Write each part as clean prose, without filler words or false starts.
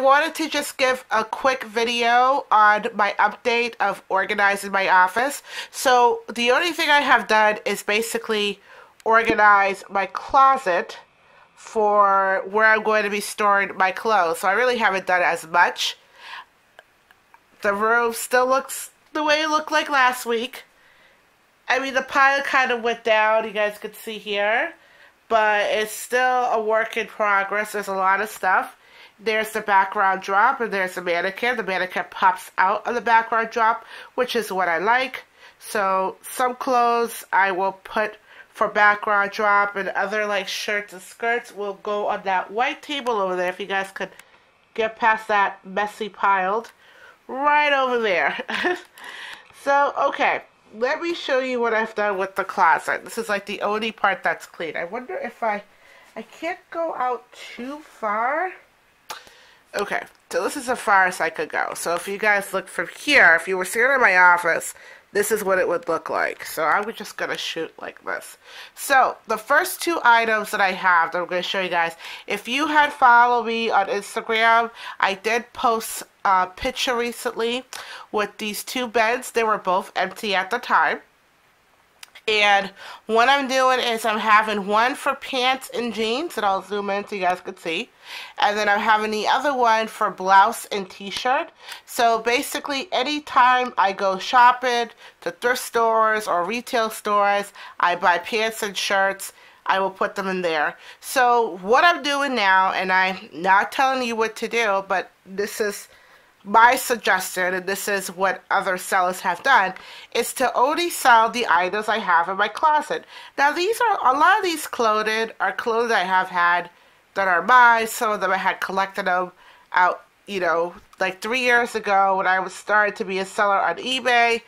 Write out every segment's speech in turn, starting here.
wanted to just give a quick video on my update of organizing my office. So the only thing I have done is basically organize my closet for where I'm going to be storing my clothes. So I really haven't done as much. The room still looks the way it looked like last week. I mean, the pile kind of went down, you guys could see here, but it's still a work in progress. There's a lot of stuff. There's the background drop, and there's the mannequin. The mannequin pops out of the background drop, which is what I like. So some clothes I will put for background drop, and other like shirts and skirts will go on that white table over there. If you guys could get past that messy piled right over there. So, okay, let me show you what I've done with the closet. This is like the only part that's clean. I wonder if I can't go out too far. Okay, so this is as far as I could go. So if you guys look from here, if you were sitting in my office, this is what it would look like. So I'm just going to shoot like this. So the first two items that I have that I'm going to show you guys, if you had followed me on Instagram, I did post a picture recently with these two beds. They were both empty at the time. And what I'm doing is I'm having one for pants and jeans, and I'll zoom in so you guys can see. And then I'm having the other one for blouse and t-shirt. So basically, anytime I go shopping to thrift stores or retail stores, I buy pants and shirts, I will put them in there. So what I'm doing now, and I'm not telling you what to do, but this is my suggestion, and this is what other sellers have done, is to only sell the items I have in my closet. Now, these are, a lot of these clothing are clothes I have had that are mine. Some of them I had collected them out, you know, like 3 years ago when I was starting to be a seller on eBay.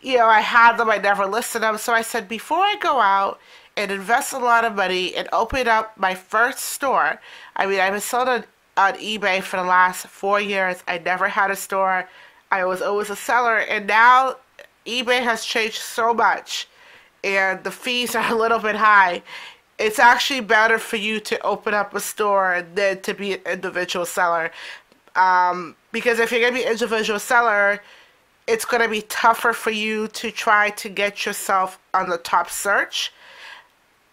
You know, I had them, I never listed them. So I said, before I go out and invest a lot of money and open up my first store, I mean, I've been selling on eBay for the last 4 years. I never had a store. I was always a seller, and now eBay has changed so much and the fees are a little bit high. It's actually better for you to open up a store than to be an individual seller, because if you're going to be an individual seller, it's going to be tougher for you to try to get yourself on the top search.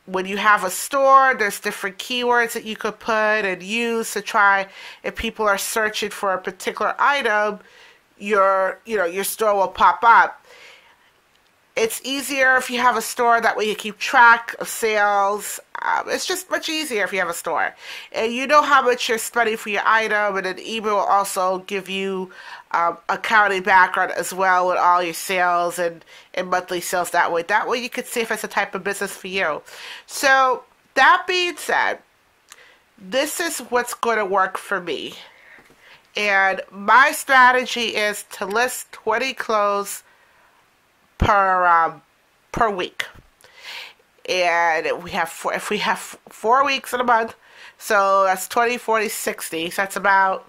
When you have a store, there's different keywords that you could put and use to try, if people are searching for a particular item, your store will pop up. It's easier if you have a store, that way you keep track of sales. It's just much easier if you have a store. And you know how much you're spending for your item, and then eBay will also give you accounting background as well with all your sales and monthly sales that way. That way you can see if it's a type of business for you. So that being said, this is what's going to work for me. And my strategy is to list 20 clothes per week. And if we have 4 weeks in a month, so that's 20, 40, 60. So that's about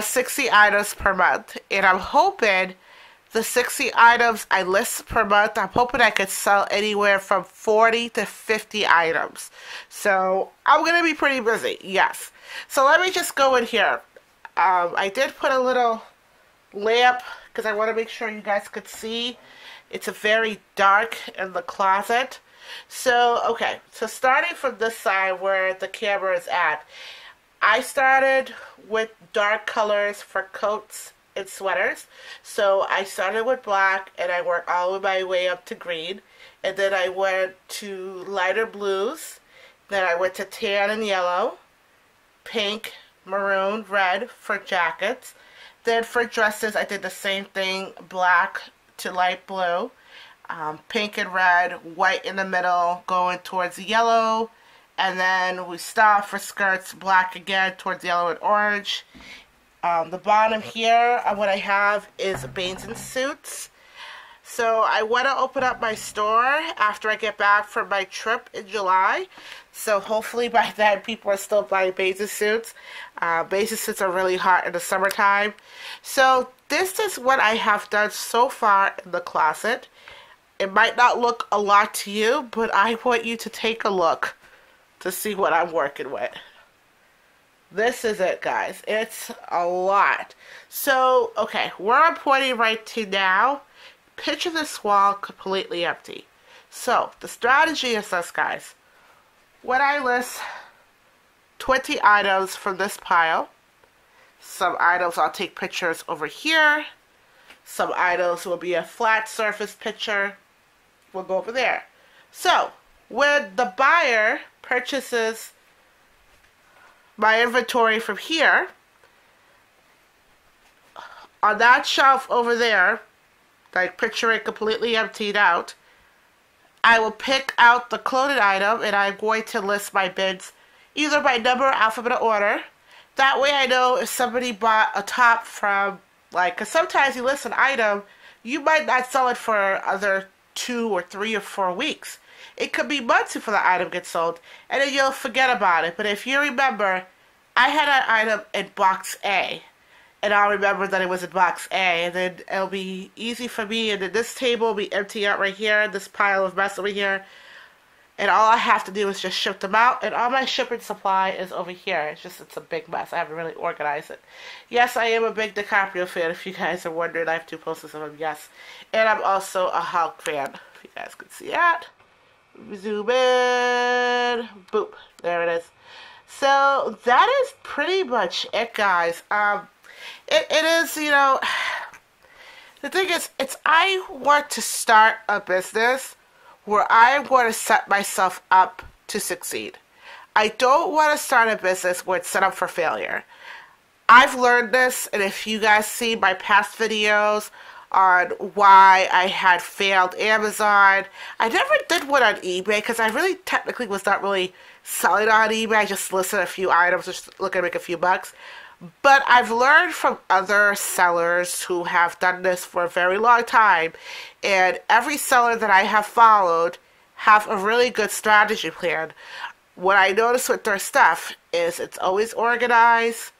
60 items per month. And I'm hoping the 60 items I list per month, I'm hoping I could sell anywhere from 40 to 50 items. So I'm going to be pretty busy, yes. So let me just go in here. I did put a little lamp because I want to make sure you guys could see. It's a very dark in the closet. So, okay, so starting from this side where the camera is at, I started with dark colors for coats and sweaters. So I started with black, and I worked all my way up to green. And then I went to lighter blues. Then I went to tan and yellow, pink, maroon, red for jackets. Then for dresses, I did the same thing, black to light blue, pink and red, white in the middle, going towards yellow, and then we stopped for skirts, black again towards yellow and orange. The bottom here, what I have is bathing suits. So I want to open up my store after I get back from my trip in July. So hopefully by then people are still buying bathing suits. Bathing suits are really hot in the summertime. So this is what I have done so far in the closet. It might not look a lot to you, but I want you to take a look to see what I'm working with. This is it, guys. It's a lot. So, okay, where I'm pointing right to now, picture this wall completely empty. So, the strategy is this, guys. When I list 20 items from this pile, some items I'll take pictures over here. Some items will be a flat surface picture. We'll go over there. So, when the buyer purchases my inventory from here, on that shelf over there, like picture it completely emptied out, I will pick out the clothing item and I'm going to list my bids either by number or alphabetical order. That way I know if somebody bought a top from, like, because sometimes you list an item, you might not sell it for other 2 or 3 or 4 weeks. It could be months before the item gets sold, and then you'll forget about it. But if you remember, I had an item in box A, and I'll remember that it was in box A, and then it'll be easy for me, and then this table will be empty out right here, this pile of mess over here, and all I have to do is just ship them out, and all my shipping supply is over here. It's a big mess. I haven't really organized it. Yes, I am a big DiCaprio fan, if you guys are wondering. I have 2 posters of him, yes. And I'm also a Hulk fan, if you guys can see that. Zoom in. Boop. There it is. So, that is pretty much it, guys. It is, you know, the thing is, I want to start a business where I am going to set myself up to succeed. I don't want to start a business where it's set up for failure. I've learned this, and if you guys see my past videos on why I had failed Amazon, I never did one on eBay because I really technically was not really selling on eBay. I just listed a few items, just looking to make a few bucks. But I've learned from other sellers who have done this for a very long time, and every seller that I have followed have a really good strategy plan. What I notice with their stuff is it's always organized.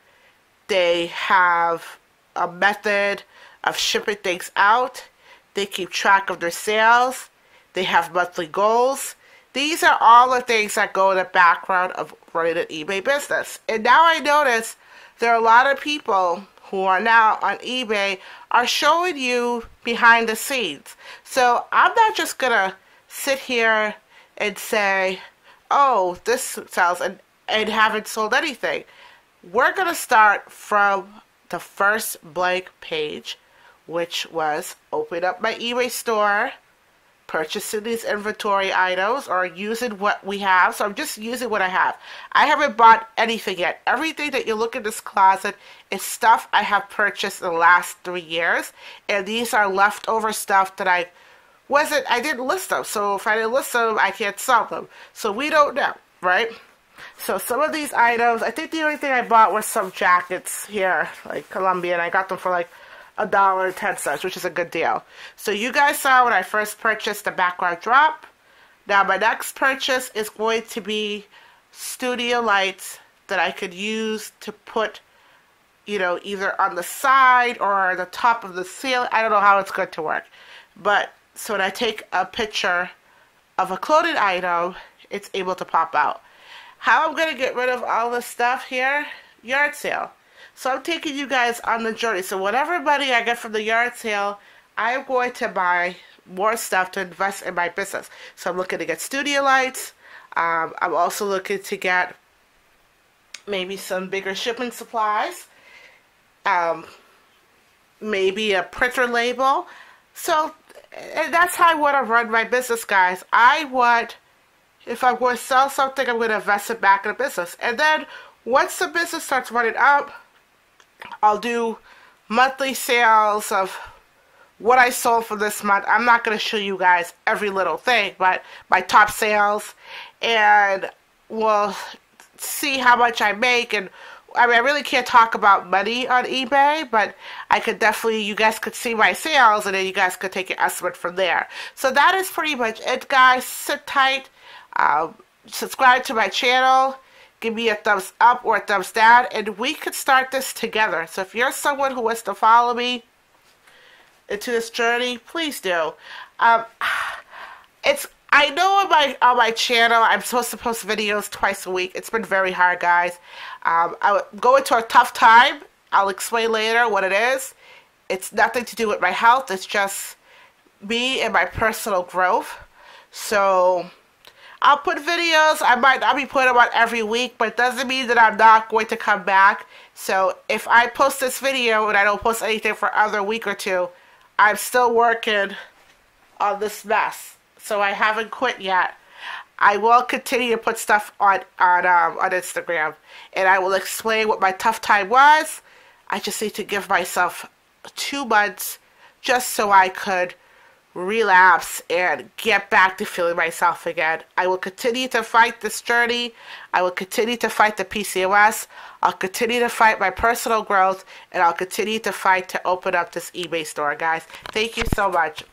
They have a method of shipping things out. They keep track of their sales. They have monthly goals. These are all the things that go in the background of running an eBay business. And now I notice there are a lot of people who are now on eBay are showing you behind the scenes. So I'm not just going to sit here and say, oh, this sells, and haven't sold anything. We're going to start from the first blank page, which was open up my eBay store, purchasing these inventory items, or using what we have. So I'm just using what I have. I haven't bought anything yet. Everything that you look in this closet is stuff I have purchased in the last 3 years, and these are leftover stuff that I didn't list them. So if I didn't list them, I can't sell them. So we don't know, right? So some of these items, I think the only thing I bought was some jackets here, like Colombian. I got them for like $1.10, which is a good deal. So you guys saw when I first purchased the background drop. Now my next purchase is going to be studio lights that I could use to put, you know, either on the side or the top of the ceiling. I don't know how it's going to work. But so when I take a picture of a clothing item, it's able to pop out. How I'm going to get rid of all this stuff here? Yard sale. So I'm taking you guys on the journey. So whatever money I get from the yard sale, I'm going to buy more stuff to invest in my business. So I'm looking to get studio lights. I'm also looking to get maybe some bigger shipping supplies. Maybe a printer label. So and that's how I want to run my business, guys. If I'm going to sell something, I'm going to invest it back in the business. And then once the business starts running up, I'll do monthly sales of what I sold for this month. I'm not going to show you guys every little thing, but my top sales, and we'll see how much I make. And I mean, I really can't talk about money on eBay, but I could definitely, you guys could see my sales, and then you guys could take an estimate from there. So that is pretty much it, guys. Sit tight. Subscribe to my channel. Give me a thumbs up or a thumbs down, and we could start this together. So if you're someone who wants to follow me into this journey, please do. I know on my channel I'm supposed to post videos twice a week. It's been very hard, guys. I go into a tough time. I'll explain later what it is. It's nothing to do with my health. It's just me and my personal growth. So I'll put videos. I might not be putting them on every week, but it doesn't mean that I'm not going to come back. So if I post this video and I don't post anything for another week or two, I'm still working on this mess. So I haven't quit yet. I will continue to put stuff on Instagram, and I will explain what my tough time was. I just need to give myself 2 months just so I could relapse and get back to feeling myself again. I will continue to fight this journey. I will continue to fight the PCOS. I'll continue to fight my personal growth, and I'll continue to fight to open up this eBay store, guys. Thank you so much.